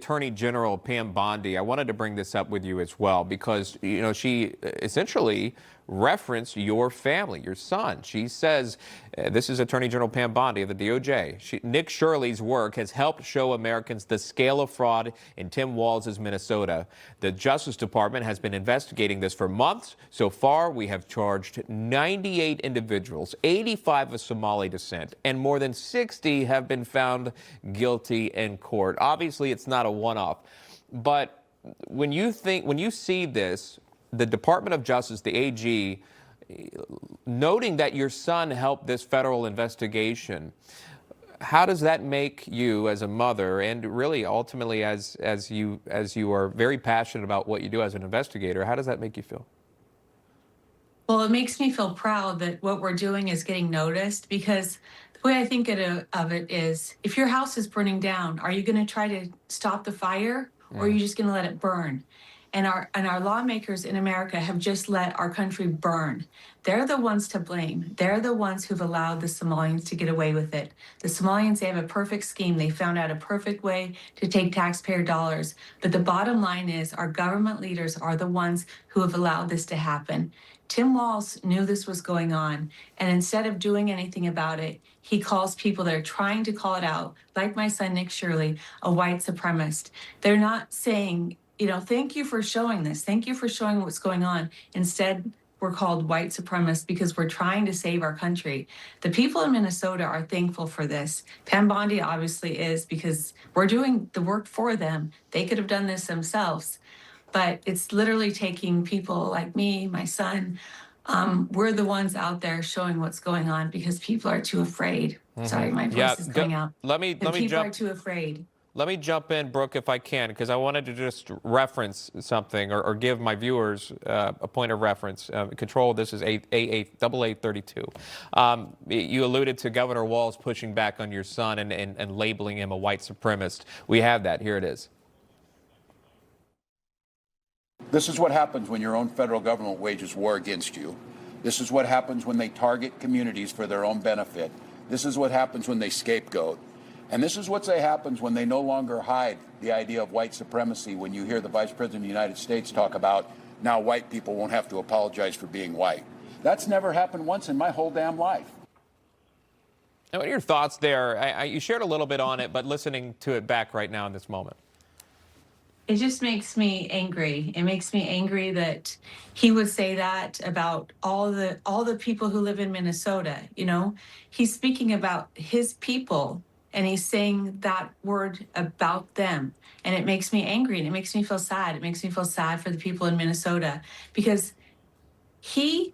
Attorney General Pam Bondi, I wanted to bring this up with you as well because, you know, she essentially referenced your family, your son. She says, this is Attorney General Pam Bondi of the DOJ. Nick Shirley's work has helped show Americans the scale of fraud in Tim Walz's Minnesota. The Justice Department has been investigating this for months. So far, we have charged 98 individuals, 85 of Somali descent, and more than 60 have been found guilty in court. Obviously, it's not a one-off, but when you see this, the Department of Justice, the AG, noting that your son helped this federal investigation, how does that make you as a mother, and really ultimately as you are very passionate about what you do as an investigator, how does that make you feel? Well, it makes me feel proud that what we're doing is getting noticed, because the way I think of it is, if your house is burning down, are you going to try to stop the fire, or are you just going to let it burn? And our lawmakers in America have just let our country burn. They're the ones to blame. They're the ones who've allowed the Somalians to get away with it. The Somalians, they have a perfect scheme. They found out a perfect way to take taxpayer dollars. But the bottom line is, our government leaders are the ones who have allowed this to happen. Tim Walz knew this was going on, and instead of doing anything about it, he calls people that are trying to call it out, like my son Nick Shirley, a white supremacist. They're not saying, you know, thank you for showing this. Thank you for showing what's going on. Instead, we're called white supremacists because we're trying to save our country. The people in Minnesota are thankful for this. Pam Bondi obviously is, because we're doing the work for them. They could have done this themselves. But it's literally taking people like me, my son. We're the ones out there showing what's going on because people are too afraid. Sorry, my voice is going out. People are too afraid. Let me jump in, Brooke, if I can, because I wanted to just reference something or give my viewers a point of reference. Control, this is AA32. You alluded to Governor Walz pushing back on your son and labeling him a white supremacist. We have that. Here it is. This is what happens when your own federal government wages war against you. This is what happens when they target communities for their own benefit. This is what happens when they scapegoat. And this is what happens when they no longer hide the idea of white supremacy, when you hear the Vice President of the United States talk about now white people won't have to apologize for being white. That's never happened once in my whole damn life. Now, what are your thoughts there? You shared a little bit on it, but listening to it back right now in this moment. It just makes me angry. It makes me angry that he would say that about all the people who live in Minnesota. You know, he's speaking about his people, and he's saying that word about them. And it makes me angry, and it makes me feel sad. It makes me feel sad for the people in Minnesota, because he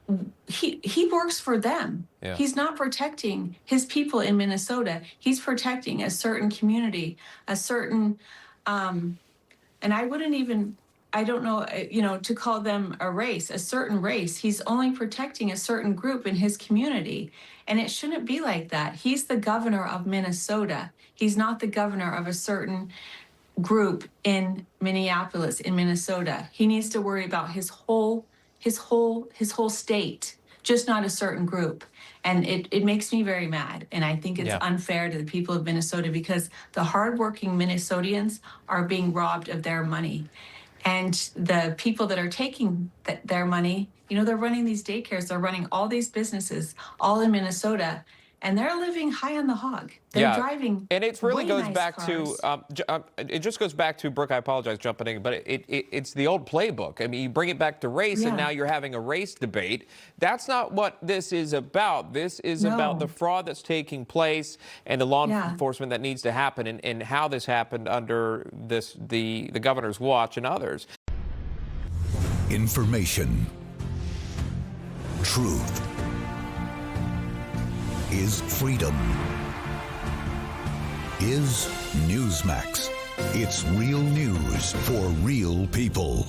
works for them. Yeah. He's not protecting his people in Minnesota. He's protecting a certain community, a certain, and I don't know, you know, to call them a race, a certain race. He's only protecting a certain group in his community. And it shouldn't be like that. He's the governor of Minnesota. He's not the governor of a certain group in Minneapolis, in Minnesota. He needs to worry about his whole state, just not a certain group. And it makes me very mad. And I think it's unfair to the people of Minnesota, because the hardworking Minnesotans are being robbed of their money. And the people that are taking their money, you know, they're running these daycares, they're running all these businesses, all in Minnesota, and they're living high on the hog. They're driving, and it really goes nice back cars. to it just goes back to, Brooke, I apologize jumping in, but it's the old playbook. I mean, you bring it back to race, and now you're having a race debate. That's not what this is about. This is about the fraud that's taking place and the law enforcement that needs to happen, and how this happened under the governor's watch and others. Information, truth is freedom. Is Newsmax. It's real news for real people.